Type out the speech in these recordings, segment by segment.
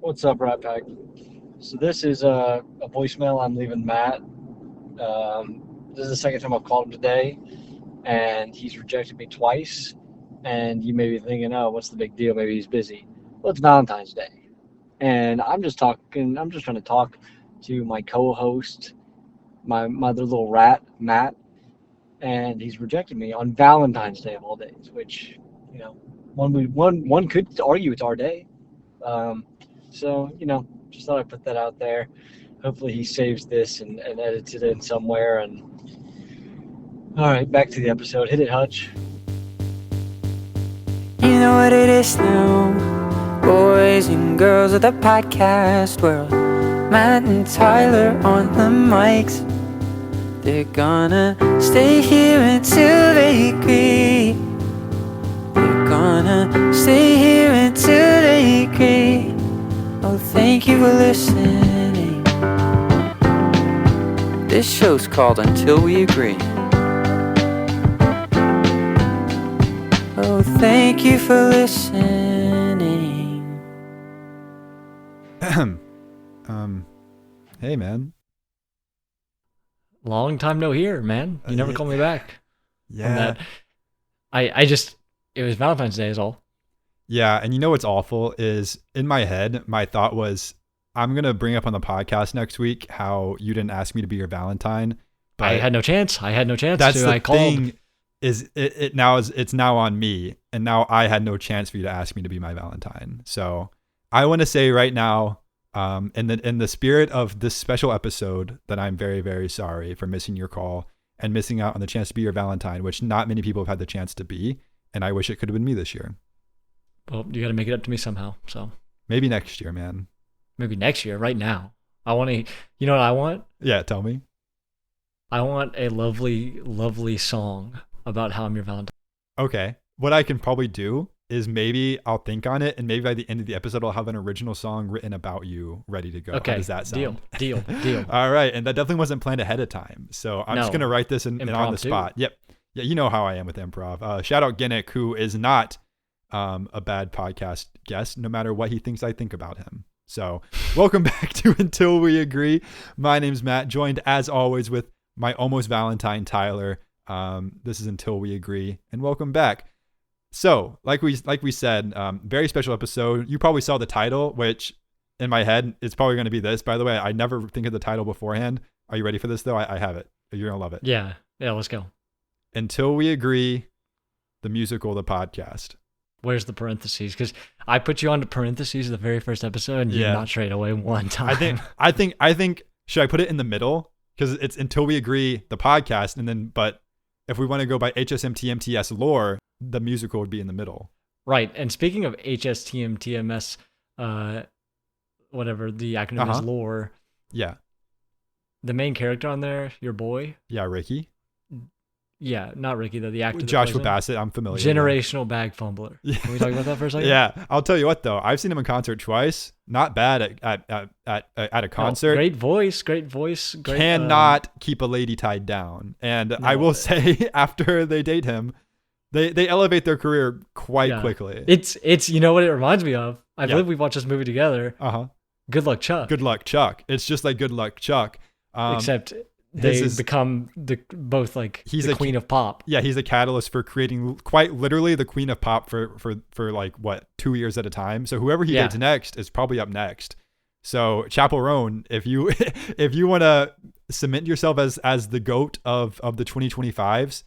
What's up, Rat Pack? So this is a voicemail I'm leaving Matt. This is the second time I've called him today, and he's rejected me twice. And you may be thinking, oh, what's the big deal? Maybe he's busy. Well, it's Valentine's Day, and I'm just talking. I'm just trying to talk to my co-host, my other little rat, Matt, and he's rejected me on Valentine's Day of all days. Which, you know, one could argue it's our day. Um, so, just thought I'd put that out there. Hopefully he saves this and edits it in somewhere. And all right, back to the episode. Hit it, Hutch. You know what it is now, boys and girls of the podcast world. Matt and Tyler on the mics. They're gonna stay here until they agree. They're gonna stay here until they agree. Oh, thank you for listening. This show's called Until We Agree. Oh, thank you for listening. Hey, man. Long time no hear, man. You never called me back. Yeah. It was Valentine's Day is all. Yeah, and you know what's awful is in my head, my thought was, I'm going to bring up on the podcast next week how you didn't ask me to be your Valentine. But I had no chance. That's to. the I called. thing is it's now on me, and now I had no chance for you to ask me to be my Valentine. So I want to say right now, in the spirit of this special episode, that I'm very, very sorry for missing your call and missing out on the chance to be your Valentine, which not many people have had the chance to be, and I wish it could have been me this year. Well, you got to make it up to me somehow. So Maybe next year, man. maybe next year. Right now, I want to. You know what I want? Yeah, tell me. I want a lovely, lovely song about how I'm your Valentine. Okay. What I can probably do is maybe I'll think on it, and maybe by the end of the episode, I'll have an original song written about you ready to go. Okay. How does that sound? Deal. All right. And that definitely wasn't planned ahead of time. So I'm just No. going to write this in on the Impromptu. spot. Yep. Yeah, you know how I am with improv. Shout out Ginnick, who is not a bad podcast guest, no matter what he thinks I think about him. So welcome back to Until We Agree. My name's Matt, joined as always with my almost Valentine, Tyler. This is Until We Agree, and welcome back. So, like we said, very special episode. You probably saw the title, which in my head, it's probably going to be this. By the way, I never think of the title beforehand. Are you ready for this, though? I have it. You're going to love it. Yeah. Let's go. Until We Agree, the musical, the podcast. Where's the parentheses? Because I put you onto parentheses the very first episode, and you Yeah. not straight away one time. I think. Should I put it in the middle? Because it's Until We Agree, the podcast, and then, but if we want to go by HSMTMTS lore, the musical would be in the middle. Right. And speaking of HSTMTMS, whatever the acronym is, lore, Yeah. the main character on there, your boy. Yeah, Ricky. Yeah, not Ricky though. The actor. that Joshua plays him. Bassett, I'm familiar with. Generational bag fumbler. Can we talk about that for a second? Yeah, I'll tell you what though, I've seen him in concert twice. Not bad at a concert. Great voice. Great, Cannot keep a lady tied down. And I will say, after they date him, they elevate their career quite quickly. It's you know what it reminds me of? I believe we watched this movie together. Good Luck Chuck. Good Luck Chuck. It's just like Good Luck Chuck. Except they become both like he's the queen of pop. Yeah, he's a catalyst for creating quite literally the queen of pop for like what 2 years at a time. So whoever he dates next is probably up next. So Chapel Roan, if you if you want to cement yourself as the GOAT of the 2025s,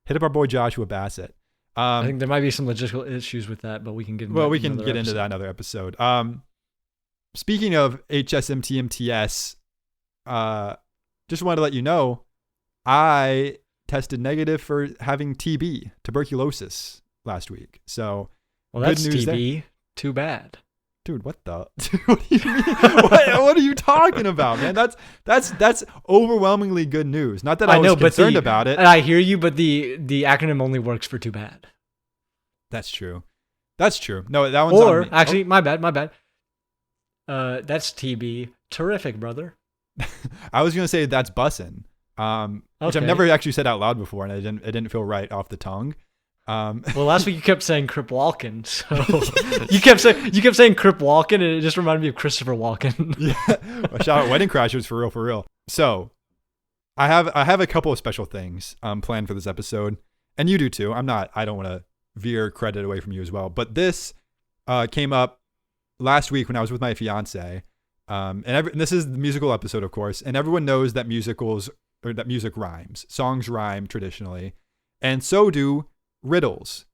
hit up our boy Joshua Bassett. I think there might be some logistical issues with that, but we can get into we can get into that another episode. Speaking of HSMTMTS, just wanted to let you know, I tested negative for having TB, tuberculosis, last week. So, that's good news TB. there. Too bad. Dude, what the? What do you mean? what are you talking about, man? That's overwhelmingly good news. Not that I was concerned about it. I hear you, but the acronym only works for too bad. That's true. No, that one's on me. Actually, my bad. That's TB. Terrific, brother. I was gonna say that's bussin', which I've never actually said out loud before, and it didn't feel right off the tongue. Well, last week you kept saying Crip Walken, so you kept saying Crip Walken, and it just reminded me of Christopher Walken. Yeah. Well, shout out Wedding Crashers for real. So I have a couple of special things planned for this episode, and you do too. I don't want to veer credit away from you as well, but this came up last week when I was with my fiance, and this is the musical episode, of course, and everyone knows that music rhymes. Songs rhyme traditionally, and so do riddles.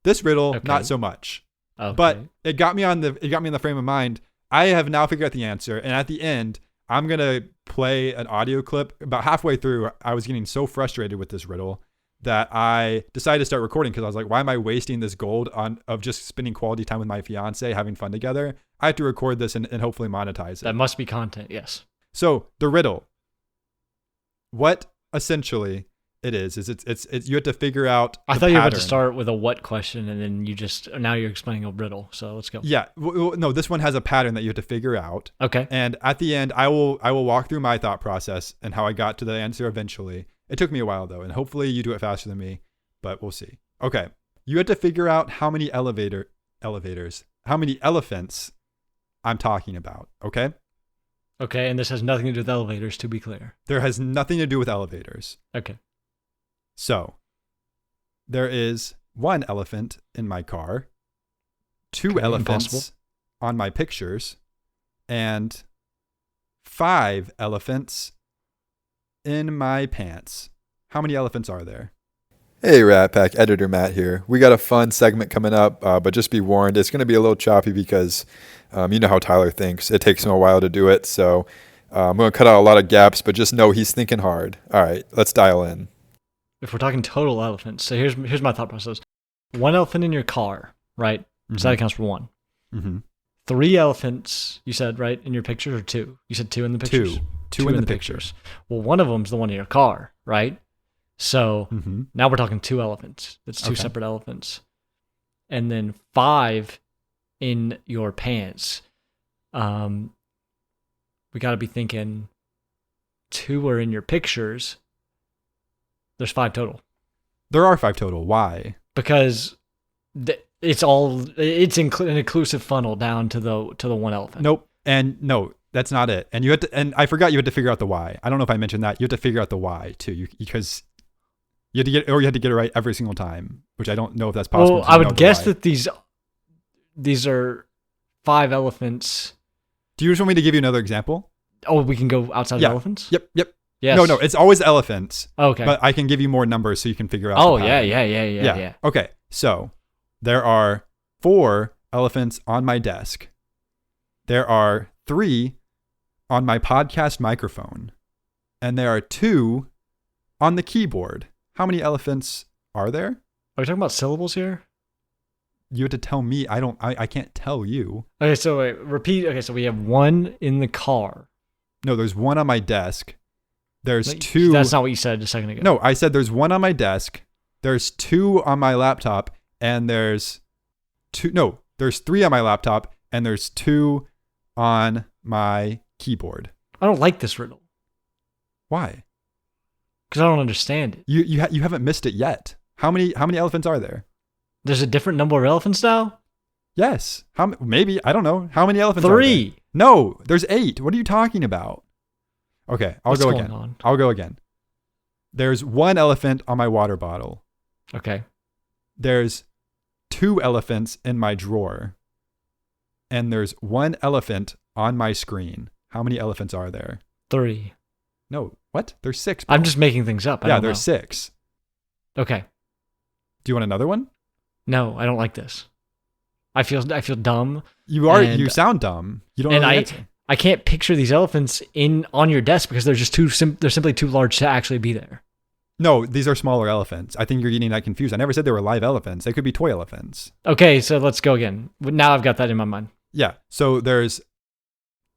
This riddle, Okay. not so much. Okay. But it got me in the frame of mind. I have now figured out the answer, and at the end, I'm gonna play an audio clip. About halfway through, I was getting so frustrated with this riddle that I decided to start recording because I was like, why am I wasting this gold of just spending quality time with my fiance, having fun together? I have to record this and hopefully monetize it. that must be content. Yes. So the riddle, what essentially it is it's you have to figure out I the thought you were about to pattern. start with a what question, and then now you're explaining a riddle. So let's go. Yeah, no, this one has a pattern that you have to figure out. Okay. And at the end, I will walk through my thought process and how I got to the answer eventually. It took me a while though, and hopefully you do it faster than me, but we'll see. Okay. You have to figure out how many how many elephants I'm talking about, okay? Okay, and this has nothing to do with elevators, to be clear. There has nothing to do with elevators. Okay. So, there is one elephant in my car, two Okay, elephants impossible. on my pictures, and 5 elephants in my pants. How many elephants are there? Hey, Rat Pack, Editor Matt here. We got a fun segment coming up, but just be warned, it's going to be a little choppy because you know how Tyler thinks. It takes him a while to do it, so I'm going to cut out a lot of gaps, but just know he's thinking hard. All right, let's dial in. If we're talking total elephants, so here's my thought process. 1 elephant in your car, right? So that accounts for 1. Mm-hmm. 3 elephants, you said, right, in your pictures, or 2? You said 2 in the pictures? Two in the pictures. Well, one of them's the one in your car, right? So Mm-hmm. now we're talking 2 elephants. That's 2 Okay. separate elephants. And then 5 in your pants. We got to be thinking 2 are in your pictures. There's 5 total. There are 5 total. Why? Because it's an inclusive funnel down to the 1 elephant. Nope. And no, that's not it. And and I forgot you had to figure out the why. I don't know if I mentioned that. You have to figure out the why too, because you had to get it right every single time, which I don't know if that's possible. Well, I would guess that these are 5 elephants. Do you just want me to give you another example? Oh, we can go outside Yeah. of elephants? Yep. Yes. No, it's always elephants. Okay. But I can give you more numbers so you can figure out. Oh, the yeah, pattern. yeah. Okay. So there are 4 elephants on my desk. There are 3 on my podcast microphone. And there are 2 on the keyboard. How many elephants are there? Are we talking about syllables here? You have to tell me. I can't tell you. Okay, so wait, repeat. Okay, so we have 1 in the car. No, there's 1 on my desk. There's Like, 2. That's not what you said a second ago. No, I said there's 1 on my desk. There's 2 on my laptop, and there's 2. No, there's 3 on my laptop, and there's 2 on my keyboard. I don't like this riddle Why? because I don't understand it. You haven't missed it yet. How many elephants are there? There's a different number of elephants now? Yes. Maybe, I don't know. How many elephants are there? 3. No, there's 8. What are you talking about? Okay, What's I'll go going again. on? I'll go again. There's 1 elephant on my water bottle. Okay. There's 2 elephants in my drawer. And there's 1 elephant on my screen. How many elephants are there? 3. No, what? There's 6. Bro. I'm just making things up. I don't there's know. 6. Okay. Do you want another one? No, I don't like this. I feel dumb. You sound dumb. You don't know And the I answer. can't picture these elephants on your desk because they're just they're simply too large to actually be there. No, these are smaller elephants. I think you're getting that confused. I never said they were live elephants. They could be toy elephants. Okay, so let's go again. Now I've got that in my mind. Yeah. So there's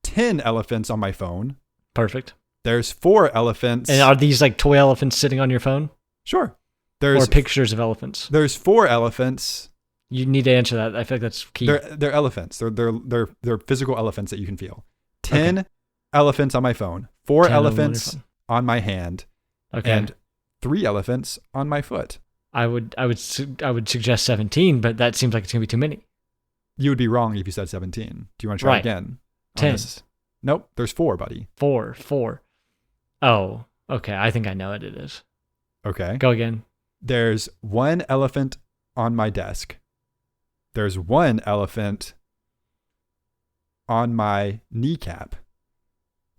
10 elephants on my phone. Perfect. There's 4 elephants. And are these like toy elephants sitting on your phone? Sure. Or pictures of elephants? There's 4 elephants. You need to answer that. I feel like that's key. They're elephants. They're physical elephants that you can feel. 10 elephants on my phone. 4 10 on your elephants phone. on my hand. Okay. And 3 elephants on my foot. I would suggest 17, but that seems like it's gonna be too many. You would be wrong if you said 17. Do you want to try Right. again? 10. Nope. There's 4, buddy. 4. Oh, okay. I think I know what it is. Okay. Go again. There's 1 elephant on my desk. There's 1 elephant on my kneecap.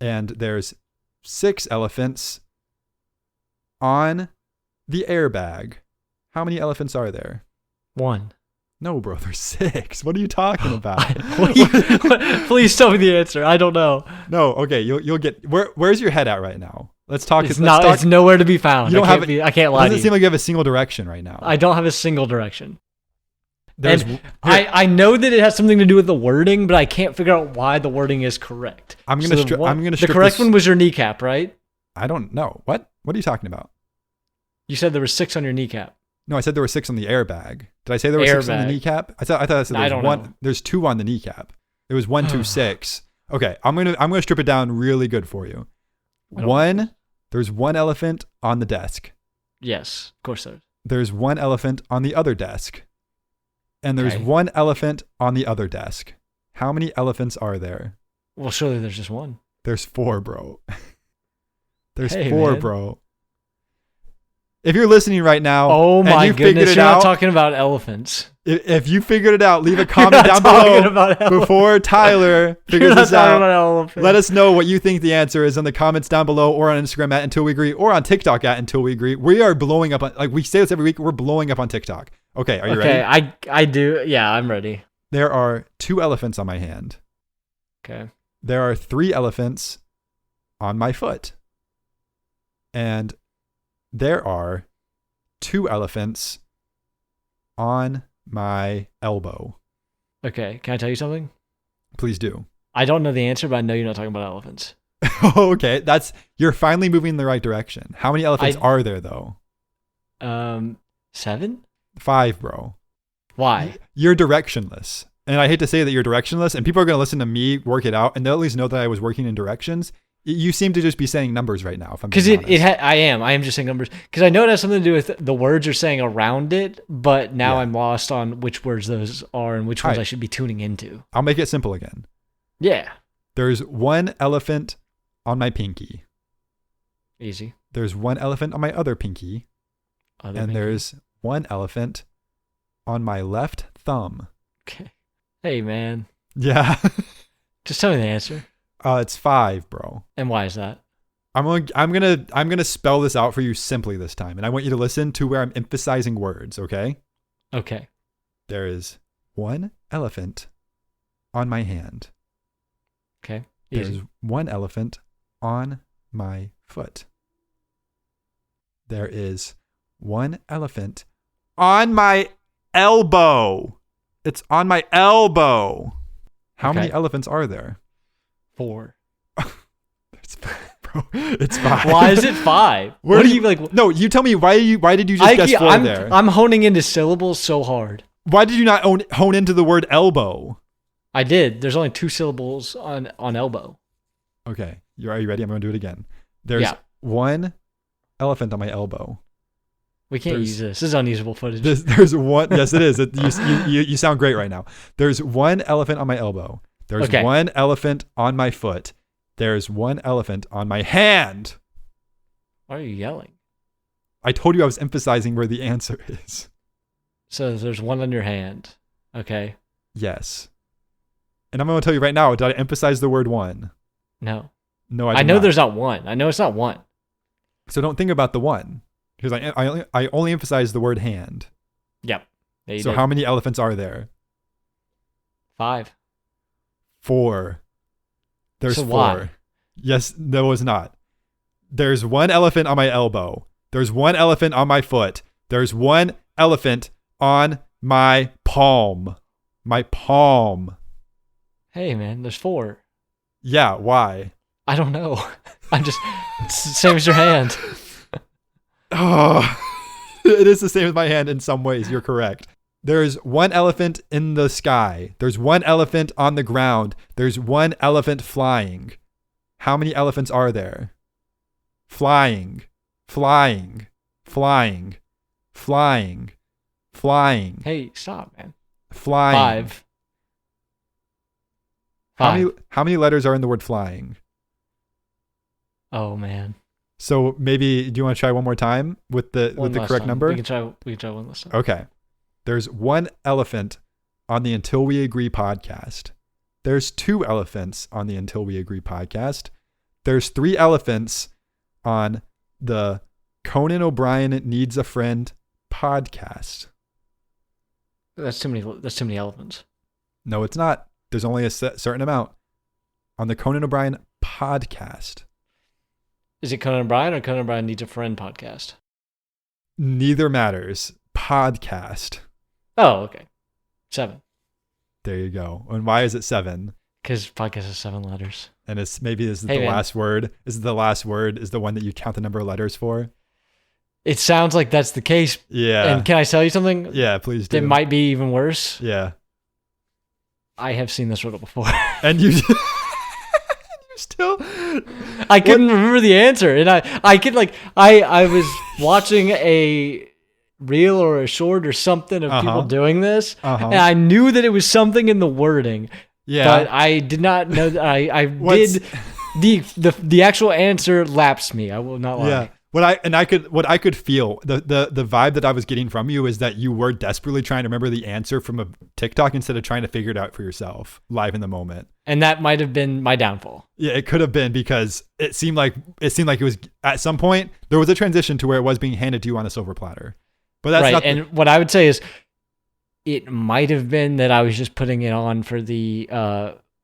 And there's 6 elephants on the airbag. How many elephants are there? 1. No, bro, there's 6. What are you talking about? Please tell me the answer. I don't know. No, okay, you'll get. Where's your head at right now? Let's talk. It's nowhere to be found. You don't I can't lie to Doesn't you. seem like you have a single direction right now. I don't have a single direction. There's, I know that it has something to do with the wording, but I can't figure out why the wording is correct. I'm gonna strip. The correct one was your kneecap, right? I don't know. What are you talking about? You said there were 6 on your kneecap. No, I said there were 6 on the airbag. Did I say there were 6 on the Airbag. kneecap? I thought I said I there don't was 1. know. There's 2 on the kneecap. It was 1, 2, 6. Okay, I'm gonna strip it down really good for you. There's 1 elephant on the desk. Yes, of course there is. There's 1 elephant on the other desk. And there's Okay. 1 elephant on the other desk. How many elephants are there? Well, surely there's just 1. There's 4, bro. There's Hey, 4, man. bro. If you're listening right now, Oh and my you figured goodness, it you're out, not talking about elephants. if you figured it out, leave a You're comment not down talking below about elephants. before Tyler You're figures not this talking out. about elephants. Let us know what you think the answer is in the comments down below, or on Instagram at Until We Agree, or on TikTok at Until We Agree. We are blowing up on, like we say this every week, we're blowing up on TikTok. Okay, are you ready? Okay, I do. Yeah, I'm ready. There are 2 elephants on my hand. Okay. There are 3 elephants on my foot. And there are 2 elephants on my elbow. Okay, can I tell you something? Please do. I don't know the answer, but I know you're not talking about elephants. Okay, you're finally moving in the right direction. How many elephants are there though? 7? 5, bro. Why? You're directionless. And I hate to say that you're directionless, and people are going to listen to me work it out, and they'll at least know that I was working in directions. You seem to just be saying numbers right now, if I'm Because being honest. I am just saying numbers. Because I know it has something to do with the words you're saying around it, but now Yeah. I'm lost on which words those are and which ones Alright. I should be tuning into. I'll make it simple again. Yeah. There's 1 elephant on my pinky. Easy. There's 1 elephant on my other pinky. Other And pinky. there's 1 elephant on my left thumb. Okay. Hey, man. Yeah. Just tell me the answer. It's 5, bro. And why is that? I'm gonna spell this out for you simply this time, and I want you to listen to where I'm emphasizing words, okay? Okay. There is 1 elephant on my hand. Okay. There's Easy. 1 elephant on my foot. There is 1 elephant on my elbow. It's on my elbow. How Okay. many elephants are there? 4. It's 5, bro. It's 5. Why is it 5? Where What do do you like? No, you tell me why did you just guess 4 there? I'm honing into syllables so hard. Why did you not hone into the word elbow? I did. There's only 2 syllables on elbow. Okay. Are you ready? I'm going to do it again. There's Yeah. 1 elephant on my elbow. We can't There's- use this. This is unusable footage. There's 1. Yes, it is. You sound great right now. There's 1 elephant on my elbow. There's Okay. 1 elephant on my foot. There's 1 elephant on my hand. Why are you yelling? I told you I was emphasizing where the answer is. So there's 1 on your hand. Okay. Yes. And I'm going to tell you right now, did I emphasize the word 1? No. No, I I did know not. there's not 1. I know it's not 1. So don't think about the 1. Because I only emphasize the word hand. Yep. Yeah, you So did. how many elephants are there? 5. 4. There's So 4. why? Yes, there was not. There's 1 elephant on my elbow. There's 1 elephant on my foot. There's 1 elephant on my palm. My palm. Hey, man, there's 4. Yeah, why? I don't know. I'm just it's the same as your hand. Oh, it is the same as my hand in some ways. You're correct. There's 1 elephant in the sky. There's 1 elephant on the ground. There's 1 elephant flying. How many elephants are there? Flying, flying, flying. Flying. Flying. Hey, stop, man. Flying. 5. How many letters are in the word flying? Oh man. So maybe do you want to try one more time with the correct number? We can try one last time. Okay. There's one elephant on the Until We Agree podcast. There's 2 elephants on the Until We Agree podcast. There's 3 elephants on the Conan O'Brien Needs a Friend podcast. That's too many elephants. No, it's not. There's only a certain amount on the Conan O'Brien podcast. Is it Conan O'Brien or Conan O'Brien Needs a Friend podcast? Neither matters. Podcast. Oh, okay. 7. There you go. And why is it 7? Because podcast is 7 letters. And it's maybe this is Hey, the man. last word. Is the last word is the one that you count the number of letters for? It sounds like that's the case. Yeah. And can I tell you something? Yeah, please do. It might be even worse. Yeah. I have seen this riddle before. And you still I couldn't remember the answer, and I could I was watching a reel or a short or something of people doing this, and I knew that it was something in the wording. Yeah. But I did not know that I did the actual answer lapsed me. I will not lie. Yeah. What I could feel, the vibe that I was getting from you is that you were desperately trying to remember the answer from a TikTok instead of trying to figure it out for yourself live in the moment. And that might have been my downfall. Yeah, it could have been because it seemed like it was at some point there was a transition to where it was being handed to you on a silver platter. But that's right. not And what I would say is it might have been that I was just putting it on for the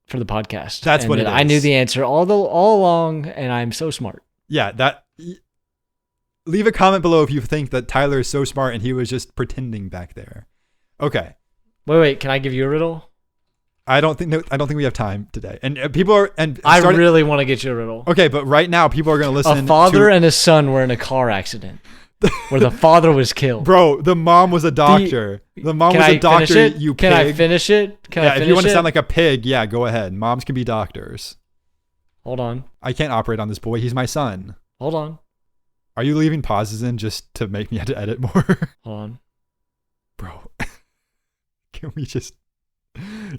podcast. That's what it I is. knew the answer all along, and I'm so smart. Yeah, leave a comment below if you think that Tyler is so smart and he was just pretending back there. Okay. Wait, can I give you a riddle? I don't think we have time today. And people are I really want to get you a riddle. Okay, but right now people are going to listen. A father and a son were in a car accident where the father was killed. Bro, the mom was a doctor. The mom was a doctor, you pig. Can I finish it? If you want to sound like a pig, yeah, go ahead. Moms can be doctors. Hold on. I can't operate on this boy. He's my son. Hold on. Are you leaving pauses in just to make me have to edit more? Hold on. Bro, can we just...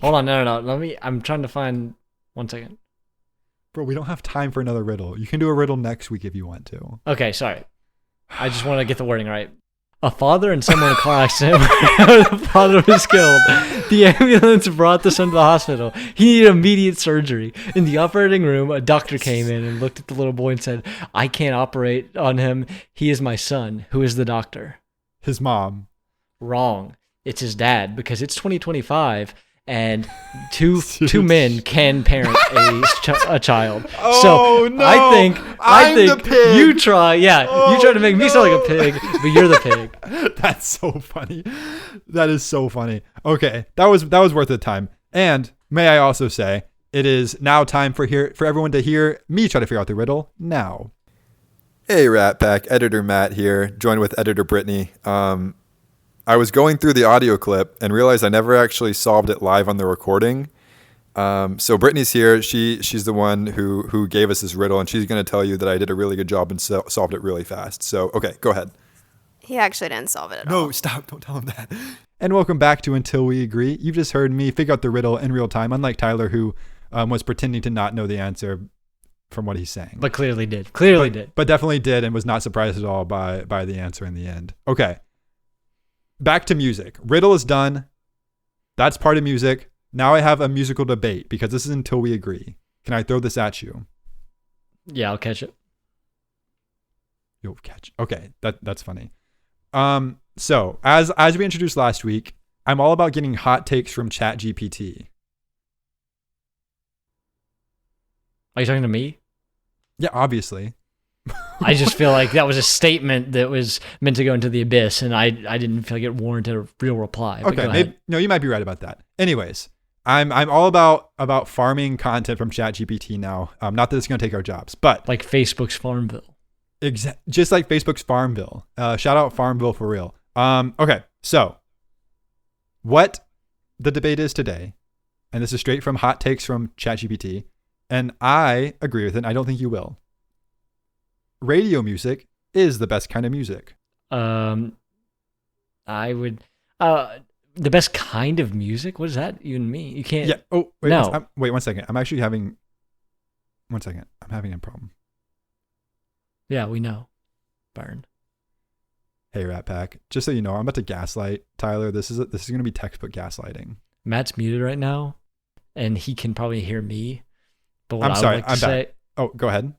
Hold on, no. I'm trying to find... 1 second. Bro, we don't have time for another riddle. You can do a riddle next week if you want to. Okay, sorry. I just want to get the wording right. A father and son were in a car accident where the father was killed. The ambulance brought the son to the hospital. He needed immediate surgery. In the operating room, a doctor came in and looked at the little boy and said, "I can't operate on him. He is my son." Who is the doctor? His mom. Wrong. It's his dad, because it's 2025 and two men can parent a child. Oh, so no. I think the pig. you try to make me sound like a pig, but you're the pig. That's so funny. That is so funny. Okay, that was worth the time. And may I also say, it is now time for everyone to hear me try to figure out the riddle now. Hey, Rat Pack, Editor Matt here, joined with Editor Brittany. I was going through the audio clip and realized I never actually solved it live on the recording. So Brittany's here. She's the one who gave us this riddle, and she's going to tell you that I did a really good job and solved it really fast. So, okay, go ahead. He actually didn't solve it at all. No, stop. Don't tell him that. And welcome back to Until We Agree. You've just heard me figure out the riddle in real time, unlike Tyler, who was pretending to not know the answer from what he's saying. But clearly did. But definitely did and was not surprised at all by the answer in the end. Okay. Back to music. Riddle is done. That's part of music. Now I have a musical debate because this is Until We Agree. Can I throw this at you? Yeah, I'll catch it. You'll catch. Okay, that's funny. So as we introduced last week, I'm all about getting hot takes from ChatGPT. Are you talking to me? Yeah, obviously. I just feel like that was a statement that was meant to go into the abyss, and I didn't feel like it warranted a real reply. Okay, no, you might be right about that. Anyways, I'm all about farming content from ChatGPT now. Not that it's going to take our jobs, but like Facebook's Farmville. Just like Facebook's Farmville. Shout out Farmville for real. Okay, so what the debate is today, and this is straight from hot takes from ChatGPT, and I agree with it. I don't think you will. Radio music is the best kind of music. I would. The best kind of music? What does that even mean? You can't. Yeah. Oh, wait. No. Wait 1 second. I'm actually having. 1 second. I'm having a problem. Yeah, we know. Burn. Hey, Rat Pack. Just so you know, I'm about to gaslight Tyler. This is going to be textbook gaslighting. Matt's muted right now, and he can probably hear me. But what I'm sorry. would like I'm to say. back. Oh, go ahead.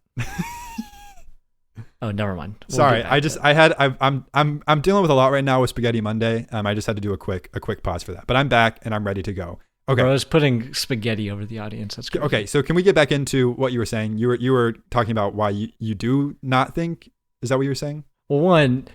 Oh, never mind. We'll Sorry, get back to it. I'm dealing with a lot right now with Spaghetti Monday. I just had to do a quick pause for that. But I'm back and I'm ready to go. Okay. Bro, I was putting spaghetti over the audience. That's good. Okay, so can we get back into what you were saying? You were talking about why you do not think. Is that what you were saying? Well, one,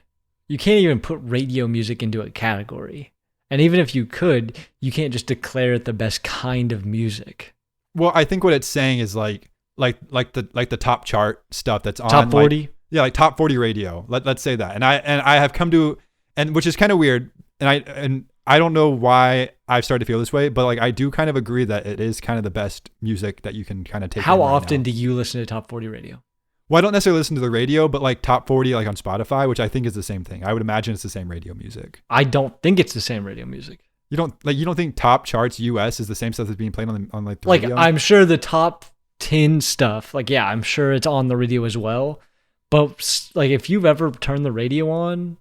you can't even put radio music into a category. And even if you could, you can't just declare it the best kind of music. Well, I think what it's saying is like the top chart stuff that's on Top 40? Yeah, like top 40 radio. Let's say that. And I have come to, and which is kind of weird. And I don't know why I've started to feel this way, but like I do kind of agree that it is kind of the best music that you can kind of take. How in right often now. do you listen to top 40 radio? Well, I don't necessarily listen to the radio, but like top 40 like on Spotify, which I think is the same thing. I would imagine it's the same radio music. I don't think it's the same radio music. You don't think top charts US is the same stuff that's being played on like the radio? I'm sure the top 10 stuff, like, yeah, I'm sure it's on the radio as well. But like, if you've ever turned the radio on,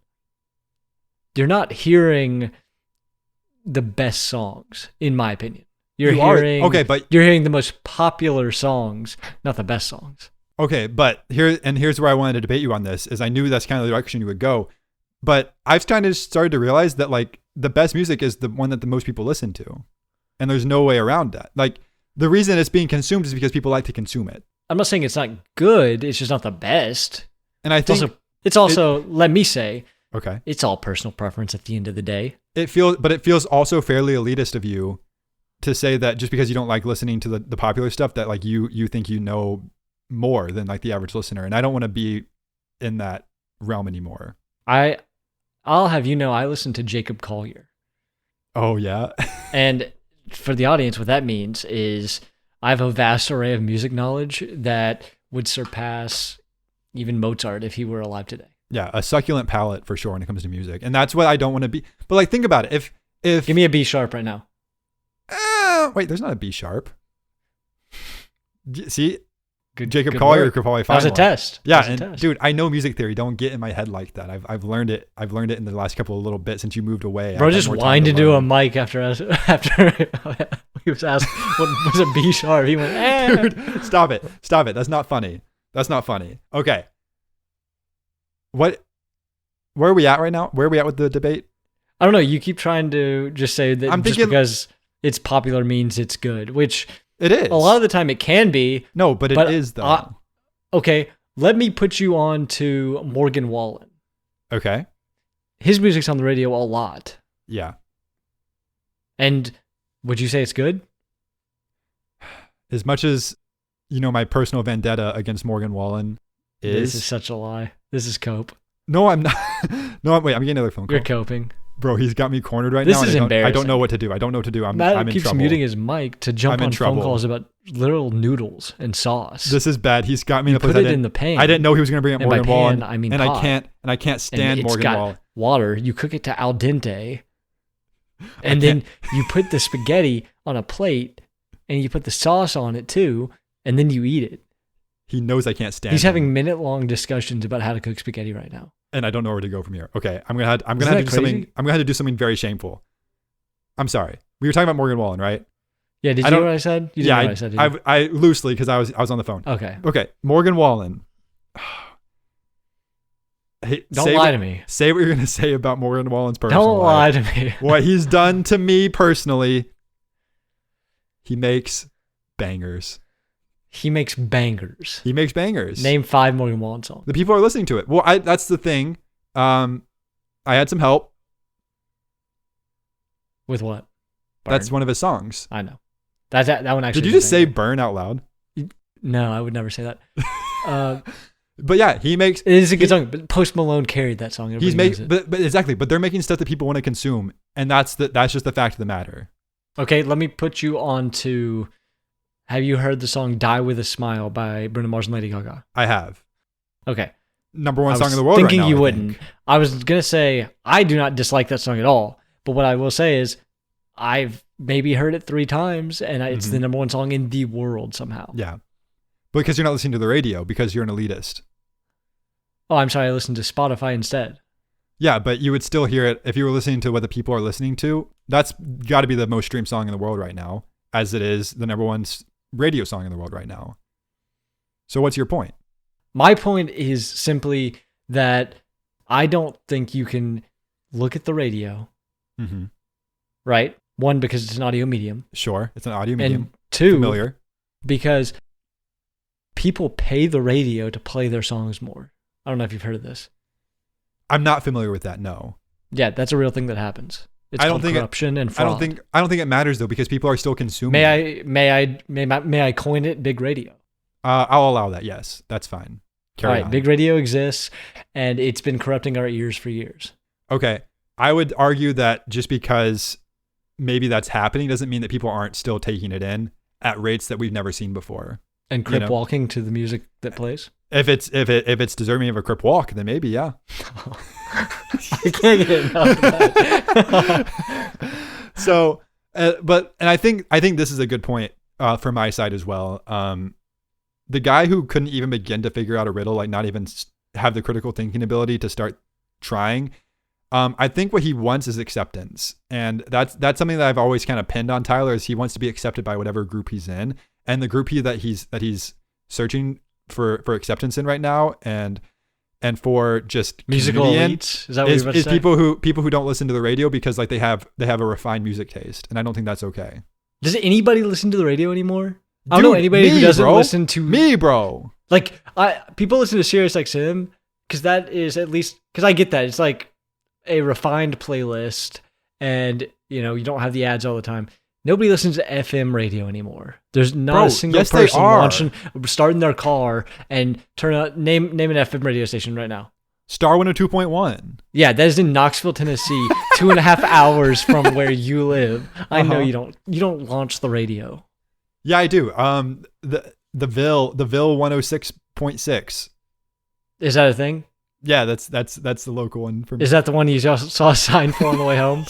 you're not hearing the best songs, in my opinion. You're hearing the most popular songs, not the best songs. Okay, but here's where I wanted to debate you on this, is I knew that's kind of the direction you would go. But I've kind of started to realize that like the best music is the one that the most people listen to. And there's no way around that. Like the reason it's being consumed is because people like to consume it. I'm not saying it's not good, it's just not the best. And I think it's also let me say, okay, it's all personal preference at the end of the day. It feels also fairly elitist of you to say that just because you don't like listening to the popular stuff that like you think you know more than like the average listener. And I don't want to be in that realm anymore. I'll have you know, I listen to Jacob Collier. Oh yeah. And for the audience, what that means is I have a vast array of music knowledge that would surpass even Mozart if he were alive today. Yeah, a succulent palate for sure when it comes to music. And that's what I don't want to be. But like think about it. If give me a B sharp right now. Wait, there's not a B sharp. See? Good, Jacob good Collier work. could probably That find was a one. test. Yeah, That was a and test. dude, I know music theory. Don't get in my head like that. I've learned it. I've learned it in the last couple of little bits since you moved away. Bro I've had just more time whined to into a learn. mic after he was asked what was a B sharp. He went, Dude, stop it. That's not funny. Okay. Where are we at right now? Where are we at with the debate? I don't know. You keep trying to just say that I'm just thinking- because it's popular means it's good, which It is. a lot of the time it can be. No, but it is though. Okay, let me put you on to Morgan Wallen. Okay. His music's on the radio a lot. Yeah. And would you say it's good? As much as, my personal vendetta against Morgan Wallen This is is. such a lie. This is cope. No, I'm not. No, wait, I'm getting another phone call. You're coping. Bro, he's got me cornered right This now. and is I don't embarrassing. know what to do. I'm Matt in keeps trouble. muting his mic to jump I'm in on phone trouble. calls about literal noodles and sauce. This is bad. He's got me in You a place put I it didn't- in the pan. I didn't know he was going to bring up And by Morgan Wallen. pan, I mean and pot. I can't And stand it's Morgan got Wallen. water. You cook it to al dente, and then you put the spaghetti on a plate, and you put the sauce on it too, and then you eat it. He knows I can't stand. He's him, having minute-long discussions about how to cook spaghetti right now. and I don't know where to go from here. Okay, I'm gonna have to that do something. crazy? I'm gonna have to do something very shameful. I'm sorry. We were talking about Morgan Wallen, right? Yeah, did I you know don't- what I said? You didn't Yeah, know what I said, did you? I loosely because I was on the phone. Okay. Okay, Morgan Wallen. Hey, Don't lie to me. Say what you're gonna say about Morgan Wallen's personal Don't lie life. to me. What he's done to me personally. He makes bangers. He makes bangers. He makes bangers. Name 5 Morgan Wallen songs. The people are listening to it. Well, that's the thing. I had some help. With what? That's Burn. one of his songs. I know. That one actually. Did you is just a say banger. burn out loud? No, I would never say that. But yeah, he makes. It is a good song, but Post Malone carried that song. He's Everybody knows making, it. but exactly. But they're making stuff that people want to consume, and that's just the fact of the matter. Okay, let me put you on to. Have you heard the song "Die with a Smile" by Bruno Mars and Lady Gaga? I have. Okay, number one song in the world thinking right now, you I wouldn't. think. I was going to say, I do not dislike that song at all. But what I will say is, I've maybe heard it 3 times, and it's the number one song in the world somehow. Yeah. Because you're not listening to the radio, because you're an elitist. Oh, I'm sorry, I listened to Spotify instead. Yeah, but you would still hear it if you were listening to what the people are listening to. That's got to be the most streamed song in the world right now, as it is the number one radio song in the world right now. So what's your point? My point is simply that I don't think you can look at the radio, right? 1, because it's an audio medium. Sure, it's an audio medium. And 2, familiar. because people pay the radio to play their songs more. I don't know if you've heard of this. I'm not familiar with that. No. Yeah, that's a real thing that happens. It's I don't called think corruption and fraud. I don't think it matters though, because people are still consuming. May I coin it big radio? I'll allow that. Yes, that's fine. Carry on. Big radio exists, and it's been corrupting our ears for years. Okay, I would argue that just because maybe that's happening doesn't mean that people aren't still taking it in at rates that we've never seen before. And crip walking to the music that plays. If it's deserving of a crip walk, then maybe yeah. You can't get enough of that. So, and I think this is a good point from my side as well. The guy who couldn't even begin to figure out a riddle, like not even have the critical thinking ability to start trying. I think what he wants is acceptance, and that's something that I've always kind of pinned on Tyler, is he wants to be accepted by whatever group he's in, and the group that he's searching for acceptance in right now, and for just musical elites. Is that what you're about to say? people who don't listen to the radio because like they have a refined music taste, and I don't think that's okay. Does anybody listen to the radio anymore? I don't know anybody who doesn't listen to me, bro. Like people listen to Sirius XM because that is at least because I get that it's like a refined playlist, and you don't have the ads all the time. Nobody listens to FM radio anymore. There's not a single person starting their car and name an FM radio station right now. Star 102.1. Yeah, that is in Knoxville, Tennessee, 2.5 hours from where you live. I know you don't launch the radio. Yeah, I do. The Ville 106.6. Is that a thing? Yeah, that's the local one for me. Is that the one you saw a sign for on the way home?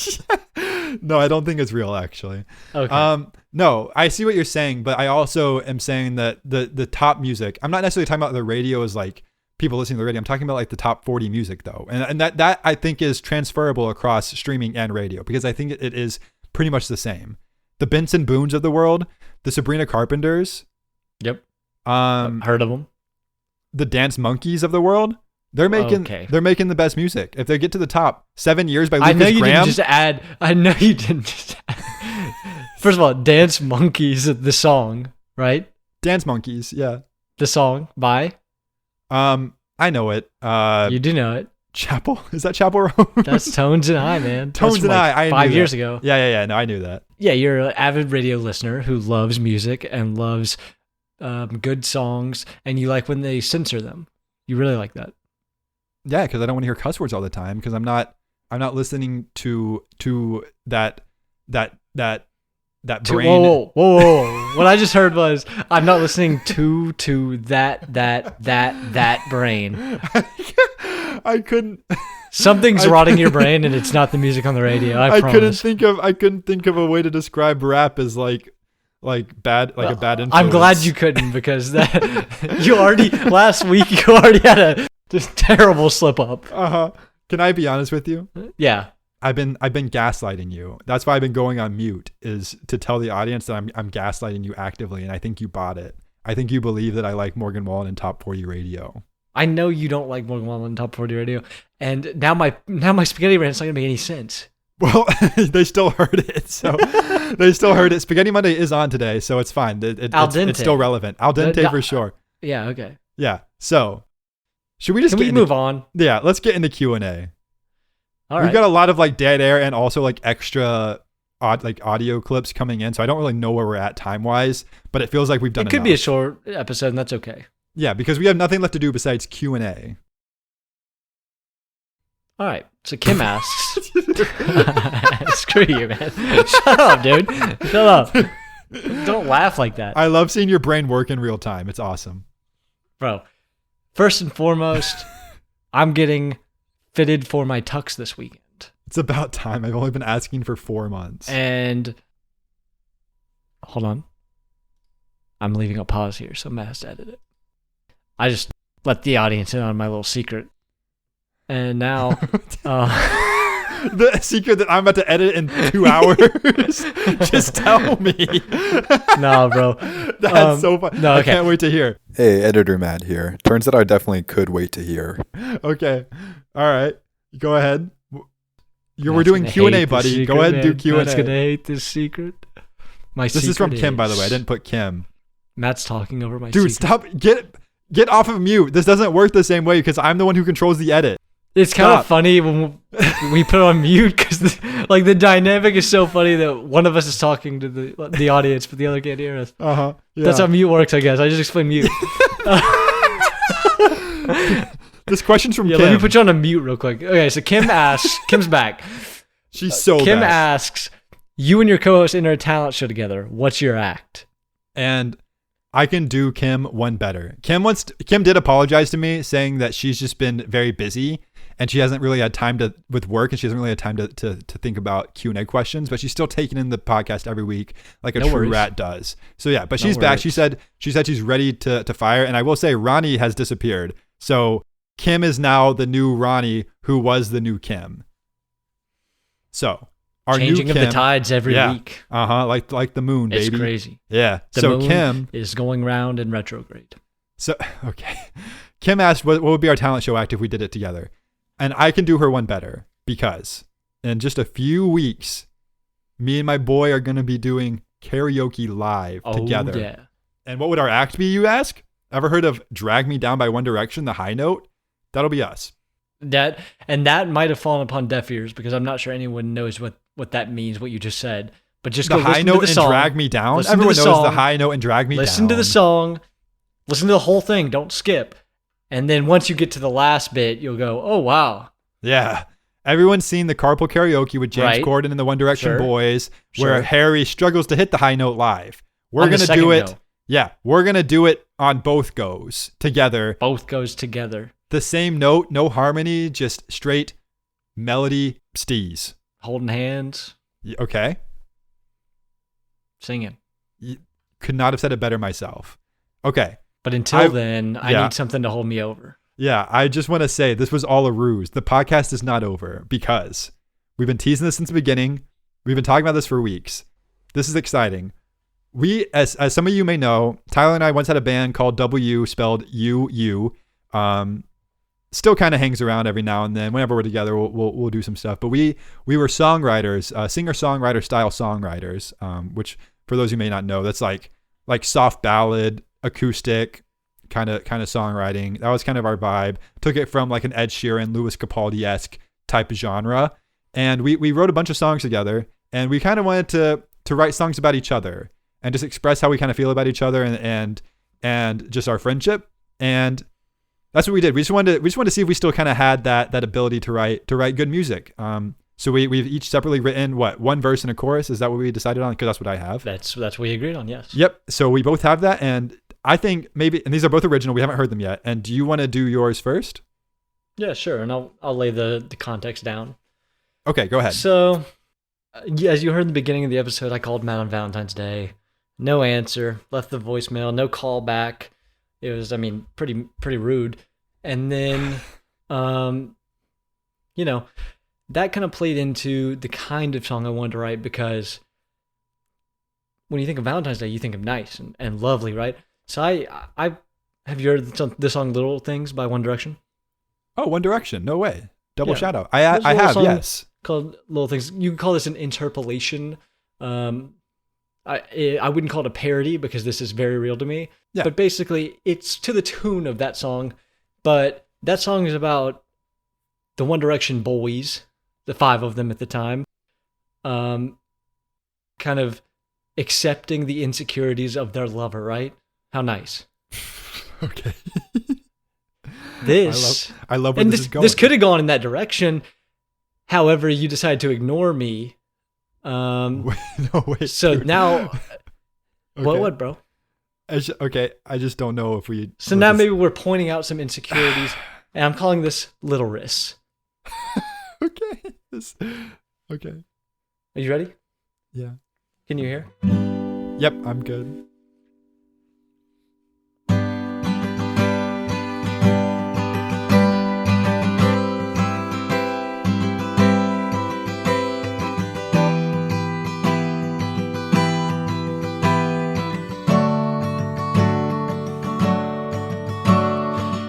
No, I don't think it's real actually. Okay. No, I see what you're saying, but I also am saying that the top music, I'm not necessarily talking about the radio as like people listening to the radio. I'm talking about like the top 40 music though. And that I think is transferable across streaming and radio, because I think it is pretty much the same. The Benson Boones of the world, the Sabrina Carpenters. Yep. Heard of them. The Dance Monkeys of the world. They're making the best music. If they get to the top, 7 years by Lucas Graham. I know you didn't just add. First of all, Dance Monkeys, the song, right? Dance Monkeys, yeah. The song by? I know it. You do know it. Chapel? Is that Chapel Roan? That's Tones and I, man. Tones and I 5 years ago. Yeah. No, I knew that. Yeah, you're an avid radio listener who loves music and loves good songs, and you like when they censor them. You really like that. Yeah, because I don't want to hear cuss words all the time, because I'm not listening to that brain. Whoa. What I just heard was I'm not listening to that brain. I couldn't. Something's rotting your brain, and it's not the music on the radio. I promise. I couldn't think of a way to describe rap as like bad, like a bad influence. I'm glad you couldn't, because last week you already had a terrible slip up. Can I be honest with you? Yeah. I've been gaslighting you. That's why I've been going on mute, is to tell the audience that I'm gaslighting you actively, and I think you bought it. I think you believe that I like Morgan Wallen and Top 40 Radio. I know you don't like Morgan Wallen and Top 40 Radio, and now my spaghetti rant's not gonna make any sense. Well, they still heard it, so they still heard it. Spaghetti Monday is on today, so it's fine. It's still relevant. Al dente for sure. Yeah. Okay. Yeah. So, should we move on? Yeah. Let's get into Q&A. All right. We've got a lot of like dead air and also like extra audio clips coming in, so I don't really know where we're at time wise, but it feels like we've done. It could be a short episode, and that's okay. Yeah, because we have nothing left to do besides Q&A. All right. So Kim asks, "Screw you, man! Shut up, dude! Shut up! Don't laugh like that." I love seeing your brain work in real time. It's awesome, bro. First and foremost, I'm getting fitted for my tux this weekend. It's about time. I've only been asking for 4 months. And hold on. I'm leaving a pause here, so Matt has to edit it. I just let the audience in on my little secret. And now... the secret that I'm about to edit in 2 hours? Just tell me. No, bro. That's so fun. No, okay. I can't wait to hear. Hey, editor Matt here. Turns out I definitely could wait to hear. Okay. All right. Go ahead. We're Matt's doing gonna Q&A, hate buddy. this Go secret, ahead and do man. Q&A. Matt's going to hate this secret. This is from Kim, by the way. I didn't put Kim. Matt's talking over my Dude, secret. stop. Get off of mute. This doesn't work the same way because I'm the one who controls the edit. It's kind of funny when we put it on mute because the dynamic is so funny that one of us is talking to the audience, but the other can't hear us. Uh-huh. Yeah. That's how mute works, I guess. I just explained mute. This question's from Yeah, Kim. let me put you on a mute real quick. Okay, so Kim asks, Kim's back. She's so Kim bad. asks, you and your co-host enter a talent show together. What's your act? And I can do Kim one better. Kim did apologize to me saying that she's just been very busy and she hasn't really had time with work and she hasn't really had time to think about Q&A questions, but she's still taking in the podcast every week like a true rat does. So yeah, but she's back. She said she's ready to fire. And I will say Ronnie has disappeared. So Kim is now the new Ronnie who was the new Kim. So our Changing new Kim, of the tides every week. Like the moon, baby. It's crazy. Yeah. The so moon Kim is going round in retrograde. So okay. Kim asked what would be our talent show act if we did it together. And I can do her one better because in just a few weeks, me and my boy are going to be doing karaoke live together. Oh, yeah. And what would our act be, you ask? Ever heard of Drag Me Down by One Direction, the high note? That'll be us. That might have fallen upon deaf ears because I'm not sure anyone knows what that means, what you just said. But just the go high listen note to the and song. Drag Me Down. Listen Everyone to the knows song. the high note and Drag Me Down. Listen to the song. Listen to the whole thing. Don't skip. And then once you get to the last bit, you'll go, oh, wow. Yeah. Everyone's seen the Carpool Karaoke with James Corden and the One Direction Boys, where Harry struggles to hit the high note live. We're going to do it. Go. Yeah. We're going to do it on both goes together. Both goes together. The same note, no harmony, just straight melody stees. Holding hands. Okay. Singing. Could not have said it better myself. Okay. But until then, I need something to hold me over. Yeah, I just want to say this was all a ruse. The podcast is not over because we've been teasing this since the beginning. We've been talking about this for weeks. This is exciting. We, as some of you may know, Tyler and I once had a band called W, spelled U. Still kind of hangs around every now and then. Whenever we're together, we'll do some stuff. But we were songwriters, singer-songwriter style songwriters, which for those who may not know, that's like soft ballad, acoustic, kind of songwriting. That was kind of our vibe. Took it from like an Ed Sheeran, Louis Capaldi-esque type of genre. And we wrote a bunch of songs together, and we kind of wanted to write songs about each other and just express how we kind of feel about each other and just our friendship. And that's what we did. We just wanted to see if we still kind of had that ability to write good music. So we've each separately written one verse and a chorus. Is that what we decided on? Because that's what I have. That's what we agreed on. Yes. Yep. So we both have that, and I think maybe, and these are both original. We haven't heard them yet. And do you want to do yours first? Yeah, sure. And I'll lay the context down. Okay, go ahead. So, as you heard in the beginning of the episode, I called Matt on Valentine's Day. No answer. Left the voicemail. No call back. It was, pretty rude. And then, that kind of played into the kind of song I wanted to write because when you think of Valentine's Day, you think of nice and lovely, right? So I have you heard the song "Little Things" by One Direction? Oh, One Direction. No way. Double shout out. I There's a little have, song yes. Called "Little Things." You can call this an interpolation. I wouldn't call it a parody because this is very real to me. Yeah. But basically, it's to the tune of that song. But that song is about the One Direction boys, the 5 of them at the time, kind of accepting the insecurities of their lover, right? How nice. Okay. I love where this is going. This could have gone in that direction. However, you decided to ignore me. No, wait. So now, Okay. what, bro? I just don't know if we. So now maybe we're pointing out some insecurities, And I'm calling this little wrists. Okay. Okay. Are you ready? Yeah. Can you hear? Yep, I'm good.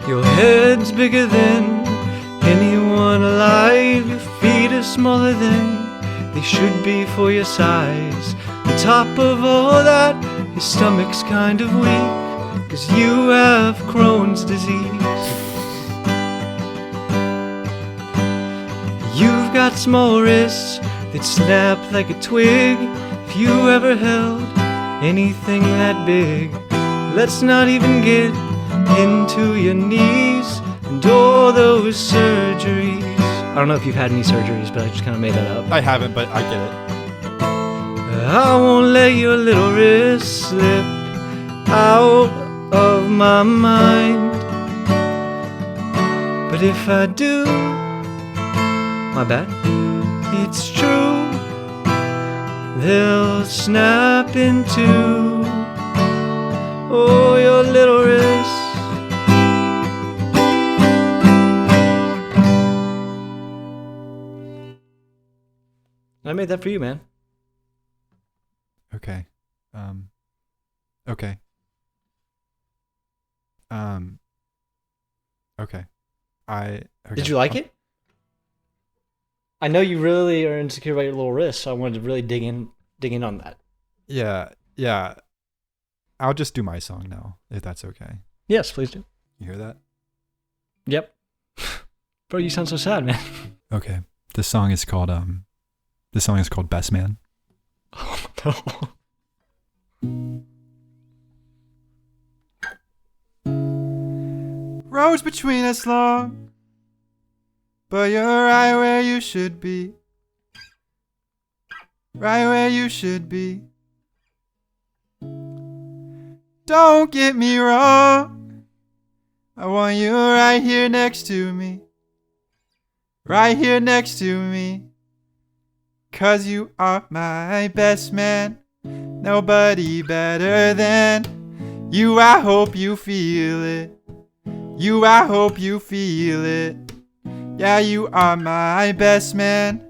Your head's bigger than anyone alive. Your feet are smaller than they should be for your size. On top of all that, your stomach's kind of weak, 'cause you have Crohn's disease. You've got small wrists that snap like a twig. If you ever held anything that big, let's not even get into your knees and all those surgeries. I don't know if you've had any surgeries, but I just kind of made that up. I haven't, but I get it. I won't let your little wrist slip out of my mind. But if I do, my bad, it's true, they'll snap in two. Oh, your little wrist. I made that for you, man. Okay. Okay. Okay. Okay. Did you like it? I know you really are insecure about your little wrist, so I wanted to really dig in on that. Yeah. I'll just do my song now, if that's okay. Yes, please do. You hear that? Yep. Bro, you sound so sad, man. Okay. This song is called Best Man. Oh no. Roads between us long, but you're right where you should be. Right where you should be. Don't get me wrong, I want you right here next to me. Right here next to me. 'Cause you are my best man. Nobody better than you. I hope you feel it. I hope you feel it. Yeah, you are my best man.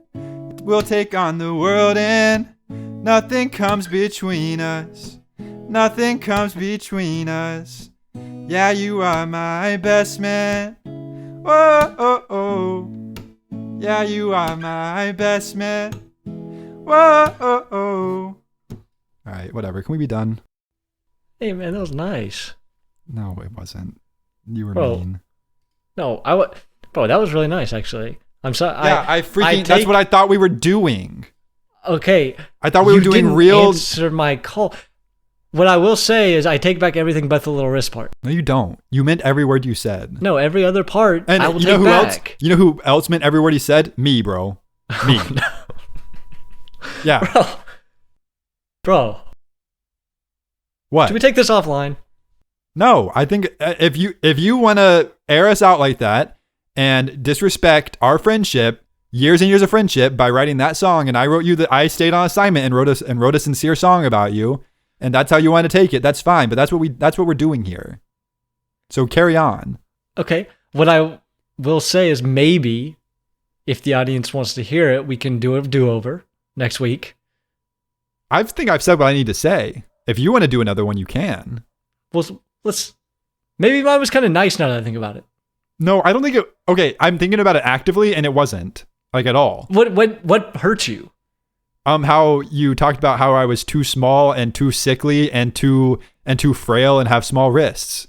We'll take on the world and nothing comes between us. Nothing comes between us. Yeah, you are my best man. Whoa, oh, oh. Yeah, you are my best man. Whoa, oh, oh. All right, whatever. Can we be done? Hey, man, that was nice. No, it wasn't. You were Bro. mean. No, bro, that was really nice, actually. I'm sorry. Yeah, that's what I thought we were doing. Okay. I thought we were doing didn't real. Answer my call. What I will say is I take back everything but the little wrist part. No, you don't. You meant every word you said. No, every other part And I will you know take who back. else? You know who else meant every word he said? Me, bro. Me. Oh, no. Yeah. Bro. What? Should we take this offline? No, I think if you want to air us out like that and disrespect our friendship, years and years of friendship, by writing that song, and I stayed on assignment and wrote a sincere song about you, and that's how you want to take it, that's fine. But that's what we're doing here. So carry on. Okay. What I will say is maybe if the audience wants to hear it, we can do a do-over next week. I think I've said what I need to say. If you want to do another one, you can. Well, maybe mine was kind of nice now that I think about it. No, I don't think it. Okay, I'm thinking about it actively, and it wasn't like at all. What hurt you? How you talked about how I was too small and too sickly and too frail and have small wrists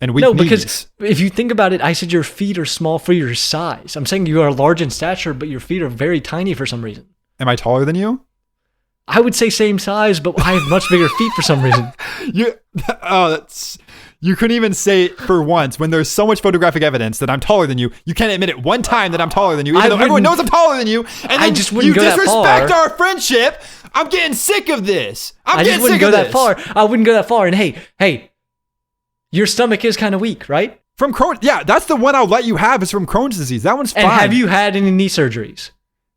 and weak knees. No, because if you think about it, I said your feet are small for your size. I'm saying you are large in stature, but your feet are very tiny for some reason. Am I taller than you? I would say same size, but I have much bigger feet for some reason. You couldn't even say it for once when there's so much photographic evidence that I'm taller than you. You can't admit it one time that I'm taller than you, even though everyone knows I'm taller than you. And then you disrespect our friendship. I'm getting sick of this. I just wouldn't go that far. I wouldn't go that far. And hey, your stomach is kind of weak, right? From Crohn's. Yeah, that's the one I'll let you have is from Crohn's disease. That one's fine. And have you had any knee surgeries?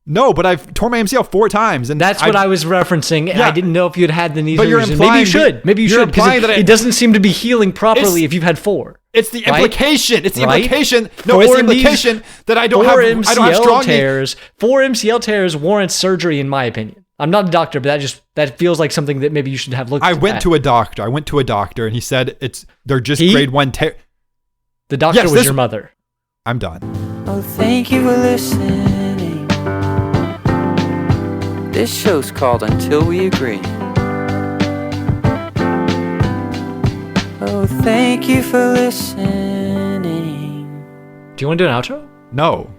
No, but I've torn my MCL 4 times. And That's what I was referencing. And Yeah. I didn't know if you'd had the knee But you're surgeries. implying Maybe you should. Maybe you you're should. implying Because that it doesn't seem to be healing properly if you've had 4. It's the Right? implication. It's the Right? implication. No, it's the implication that I don't have strong tears. 4 MCL tears warrants surgery, in my opinion. I'm not a doctor, but that feels like something that maybe you should have looked at. I went to a doctor, and he said they're just grade 1 tear. The doctor was your mother. I'm done. Oh, thank you for listening. This show's called Until We Agree. Oh, thank you for listening. Do you want to do an outro? No.